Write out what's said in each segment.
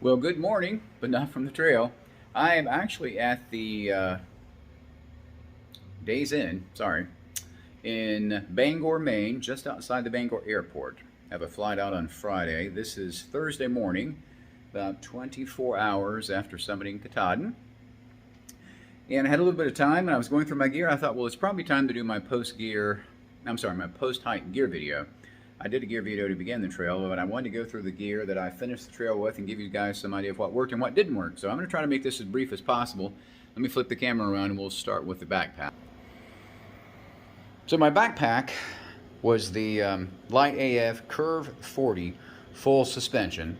Well, good morning, but not from the trail. I am actually at the Days Inn, in Bangor, Maine, just outside the Bangor airport. I have a flight out on Friday. This is Thursday morning, about 24 hours after summiting Katahdin. And I had a little bit of time, and I was going through my gear. I thought, well, it's probably time to do my my post-hike gear video. I did a gear video to begin the trail, but I wanted to go through the gear that I finished the trail with and give you guys some idea of what worked and what didn't work. So I'm going to try to make this as brief as possible. Let me flip the camera around and we'll start with the backpack. So my backpack was the Light AF Curve 40 full suspension.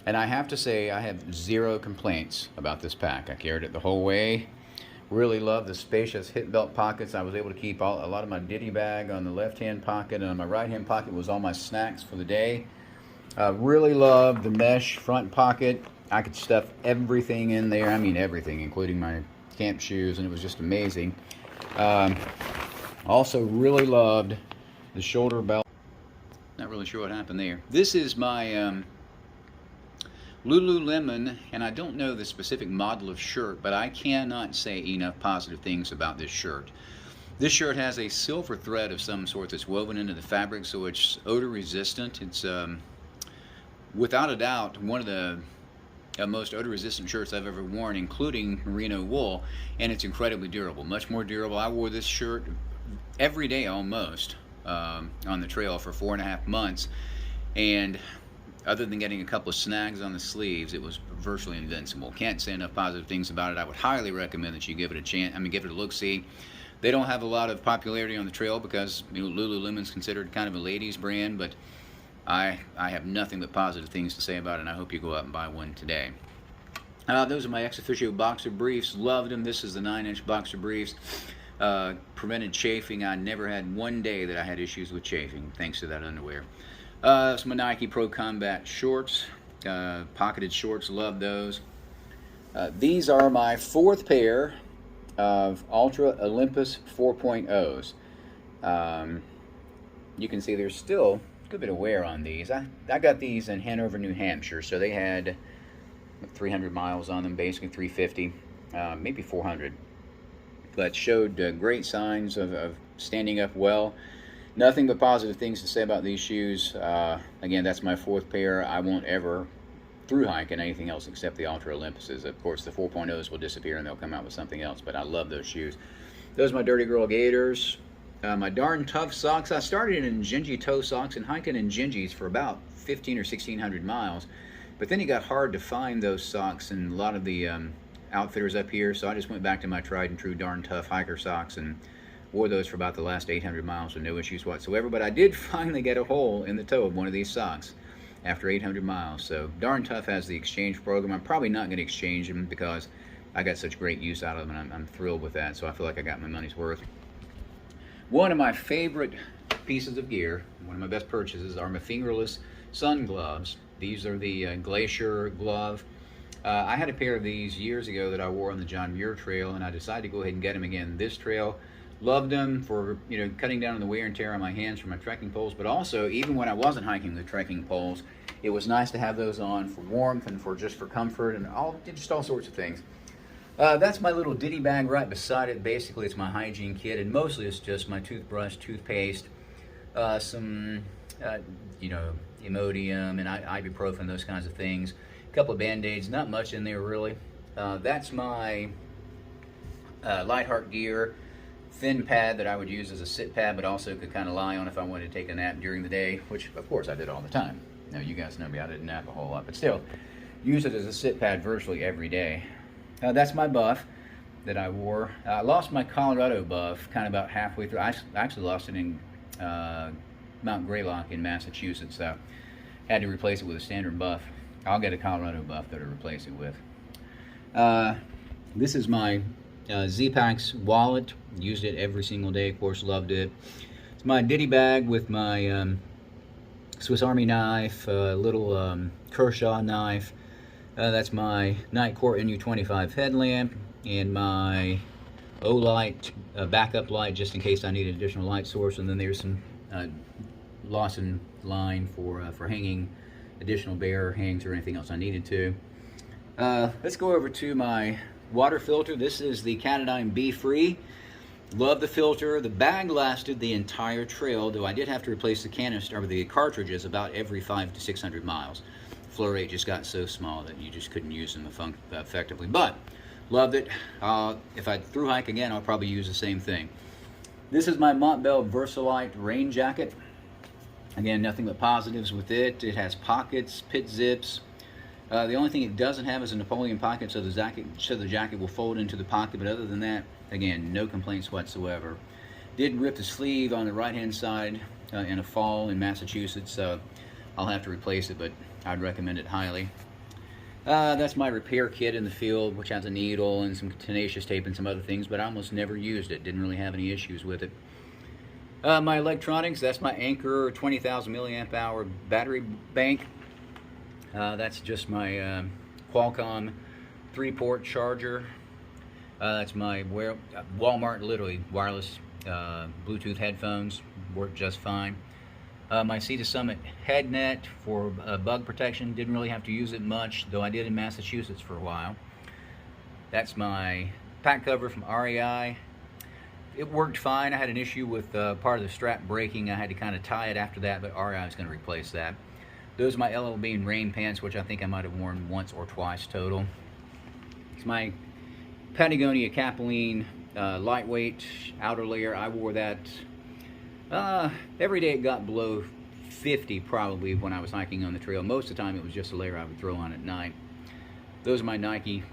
And I have to say I have zero complaints about this pack. I carried it the whole way. Really love the spacious hip belt pockets. I was able to keep a lot of my ditty bag on the left-hand pocket, and on my right-hand pocket was all my snacks for the day. Really love the mesh front pocket. I could stuff everything in there. I mean everything, including my camp shoes, and it was just amazing. Also really loved the shoulder belt. Not really sure what happened there. This is my Lululemon, and I don't know the specific model of shirt, but I cannot say enough positive things about this shirt. This shirt has a silver thread of some sort that's woven into the fabric, so it's odor resistant. It's without a doubt one of the most odor resistant shirts I've ever worn, including merino wool, and it's incredibly durable, much more durable. I wore this shirt every day almost on the trail for 4.5 months, and other than getting a couple of snags on the sleeves, it was virtually invincible. Can't say enough positive things about it. I would highly recommend that you give it a chance. Give it a look-see. They don't have a lot of popularity on the trail because Lululemon's considered kind of a ladies brand, but I have nothing but positive things to say about it, and I hope you go out and buy one today. Those are my ex officio boxer briefs. Loved them. This is the 9-inch boxer briefs. Prevented chafing. I never had one day that I had issues with chafing thanks to that underwear. Some Nike Pro Combat shorts, pocketed shorts, love those. These are my 4th pair of Ultra Olympus 4.0s. You can see there's still a good bit of wear on these. I got these in Hanover, New Hampshire, so they had 300 miles on them, basically 350, maybe 400. But showed great signs of standing up well. Nothing but positive things to say about these shoes. Again, that's my 4th pair. I won't ever through hike in anything else except the Ultra Olympuses. Of course, the 4.0s will disappear and they'll come out with something else, but I love those shoes. Those are my Dirty Girl Gators. My Darn Tough socks. I started in Gingy toe socks and hiking in Gingies for about 1,500 or 1,600 miles, but then it got hard to find those socks in a lot of the outfitters up here, so I just went back to my tried and true Darn Tough hiker socks and wore those for about the last 800 miles with no issues whatsoever. But I did finally get a hole in the toe of one of these socks after 800 miles. So Darn Tough has the exchange program. I'm probably not going to exchange them because I got such great use out of them, and I'm thrilled with that. So I feel like I got my money's worth. One of my favorite pieces of gear, one of my best purchases, are my fingerless sun gloves. These are the Glacier glove. I had a pair of these years ago that I wore on the John Muir Trail, and I decided to go ahead and get them again this trail. Loved them for cutting down on the wear and tear on my hands from my trekking poles, but also even when I wasn't hiking the trekking poles, it was nice to have those on for warmth and for comfort and just all sorts of things. That's my little ditty bag right beside it. Basically, it's my hygiene kit, and mostly it's just my toothbrush, toothpaste, some Imodium and ibuprofen, those kinds of things. A couple of Band-Aids, not much in there really. That's my Lightheart gear. Thin pad that I would use as a sit pad, but also could kind of lie on if I wanted to take a nap during the day, which of course I did all the time. Now you guys know me, I didn't nap a whole lot, but still, use it as a sit pad virtually every day. That's my buff that I wore. I lost my Colorado buff kind of about halfway through. I actually lost it in Mount Greylock in Massachusetts, so I had to replace it with a standard buff. I'll get a Colorado buff that I'll replace it with. This is my Z-Packs wallet. Used it every single day, of course, loved it. It's my ditty bag with my Swiss Army knife, little Kershaw knife. That's my Nightcore NU25 headlamp and my O-light backup light just in case I need an additional light source. And then there's some Lawson line for hanging additional bear hangs or anything else I needed to. Let's go over to my water filter. This is the Canadine Be Free. Love the filter. The bag lasted the entire trail, though I did have to replace the canister or the cartridges about every 500 to 600 miles. Flow rate just got so small that you just couldn't use them effectively. But loved it. If I thru hike again, I'll probably use the same thing. This is my Montbell Versalite rain jacket. Again, nothing but positives with it. It has pockets, pit zips. The only thing it doesn't have is a Napoleon pocket, so the jacket will fold into the pocket. But other than that, again, no complaints whatsoever. Did rip the sleeve on the right-hand side in a fall in Massachusetts. I'll have to replace it, but I'd recommend it highly. That's my repair kit in the field, which has a needle and some tenacious tape and some other things, but I almost never used it. Didn't really have any issues with it. My electronics, that's my Anker 20,000 milliamp hour battery bank. That's just my Qualcomm 3-port charger. That's my Walmart literally wireless Bluetooth headphones, work just fine. My Sea to Summit head net for bug protection. Didn't really have to use it much, though I did in Massachusetts for a while. That's my pack cover from REI. It worked fine. I had an issue with part of the strap breaking. I had to kind of tie it after that, but REI is going to replace that. Those are my LL Bean rain pants, which I think I might have worn once or twice total. It's my Patagonia Capilene lightweight outer layer. I wore that every day. It got below 50 probably when I was hiking on the trail. Most of the time it was just a layer I would throw on at night. Those are my Nike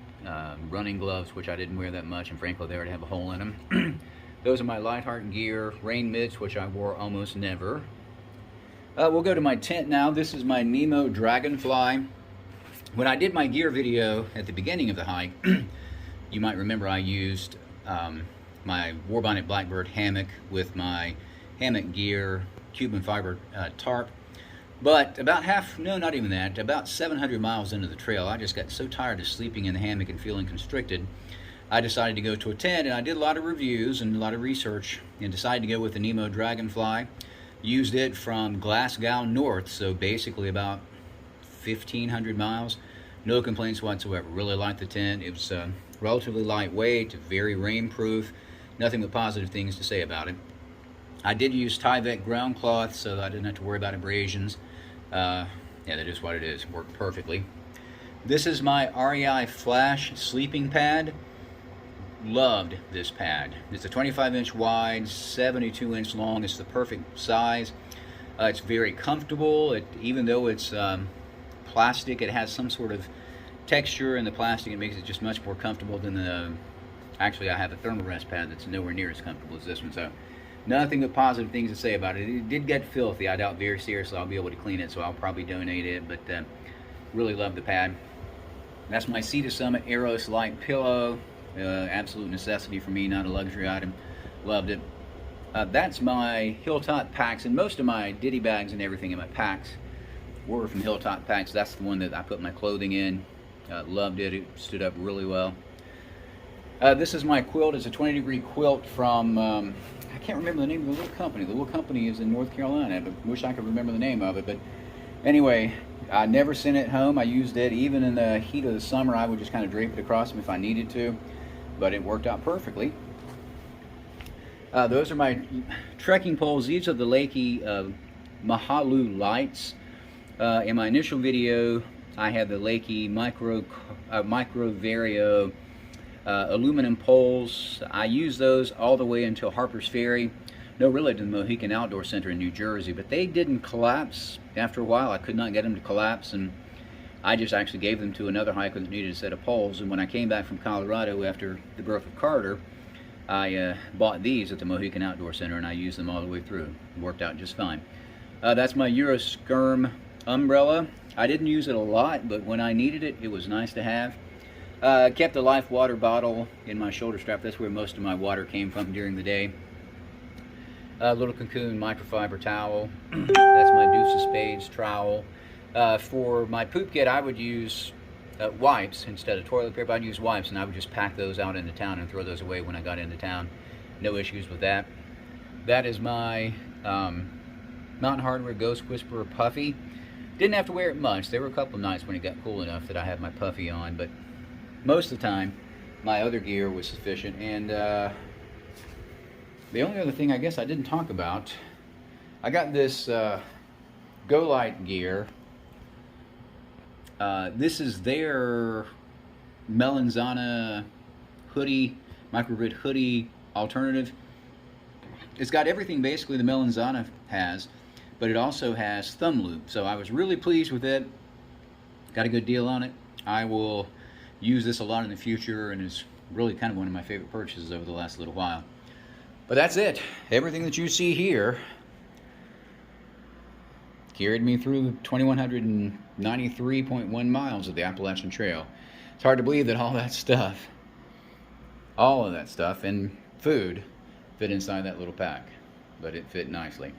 running gloves, which I didn't wear that much, and frankly they already have a hole in them. Those are my Lightheart Gear rain mitts, which I wore almost never. We'll go to my tent now. This is my Nemo Dragonfly. When I did my gear video at the beginning of the hike, you might remember I used my Warbonnet Blackbird hammock with my hammock gear Cuban fiber tarp. But about not even that, about 700 miles into the trail, I just got so tired of sleeping in the hammock and feeling constricted, I decided to go to a tent, and I did a lot of reviews and a lot of research and decided to go with the Nemo Dragonfly. Used it from Glasgow north, so basically about 1,500 miles. No complaints whatsoever. Really liked the tent. It was relatively lightweight, very rainproof. Nothing but positive things to say about it. I did use Tyvek ground cloth, so I didn't have to worry about abrasions. Yeah, that is what it is. Worked perfectly. This is my REI Flash sleeping pad. Loved this pad. It's a 25-inch wide, 72-inch long. It's the perfect size. It's very comfortable. Even though it's plastic, it has some sort of texture in the plastic. It makes it just much more comfortable than the... Actually, I have a Thermarest pad that's nowhere near as comfortable as this one. So, nothing but positive things to say about it. It did get filthy. I doubt very seriously I'll be able to clean it, so I'll probably donate it. But really love the pad. That's my Sea to Summit Eros Light pillow. Absolute necessity for me, not a luxury item. Loved it. That's my Hilltop packs, and most of my ditty bags and everything in my packs were from Hilltop packs. That's the one that I put my clothing in. Loved it. It stood up really well. This is my quilt. It's a 20-degree quilt from, I can't remember the name of the little company. The little company is in North Carolina. I wish I could remember the name of it. But anyway, I never sent it home. I used it even in the heat of the summer. I would just kind of drape it across them if I needed to. But it worked out perfectly. Those are my trekking poles. These are the Lakey Mahalu lights. In my initial video, I had the Lakey Micro Vario aluminum poles. I used those all the way until Harper's Ferry. No, really to the Mohican Outdoor Center in New Jersey. But they didn't collapse after a while. I could not get them to collapse, and I just actually gave them to another hiker that needed a set of poles. And when I came back from Colorado after the birth of Carter, I bought these at the Mohican Outdoor Center, and I used them all the way through. It worked out just fine. That's my Euroskirm umbrella. I didn't use it a lot, but when I needed it, it was nice to have. Kept a Life water bottle in my shoulder strap. That's where most of my water came from during the day. Little Cocoon microfiber towel. That's my Deuce of Spades trowel. For my poop kit, I would use wipes instead of toilet paper. I'd use wipes, and I would just pack those out into town and throw those away when I got into town. No issues with that. That is my Mountain Hardwear Ghost Whisperer Puffy. Didn't have to wear it much. There were a couple of nights when it got cool enough that I had my puffy on, but most of the time, my other gear was sufficient. And the only other thing I guess I didn't talk about, I got this Go Light gear. This is their Melanzana hoodie, microgrid hoodie alternative. It's got everything basically the Melanzana has, but it also has thumb loop. So I was really pleased with it. Got a good deal on it. I will use this a lot in the future, and it's really kind of one of my favorite purchases over the last little while. But that's it. Everything that you see here carried me through 2,193.1 miles of the Appalachian Trail. It's hard to believe that all of that stuff and food fit inside that little pack, but it fit nicely.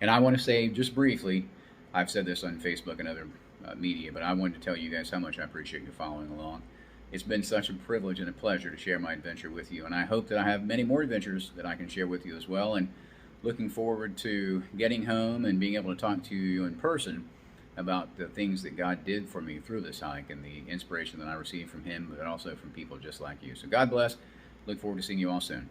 And I want to say just briefly, I've said this on Facebook and other media, but I wanted to tell you guys how much I appreciate you following along. It's been such a privilege and a pleasure to share my adventure with you, and I hope that I have many more adventures that I can share with you as well, and looking forward to getting home and being able to talk to you in person about the things that God did for me through this hike and the inspiration that I received from Him, but also from people just like you. So God bless. Look forward to seeing you all soon.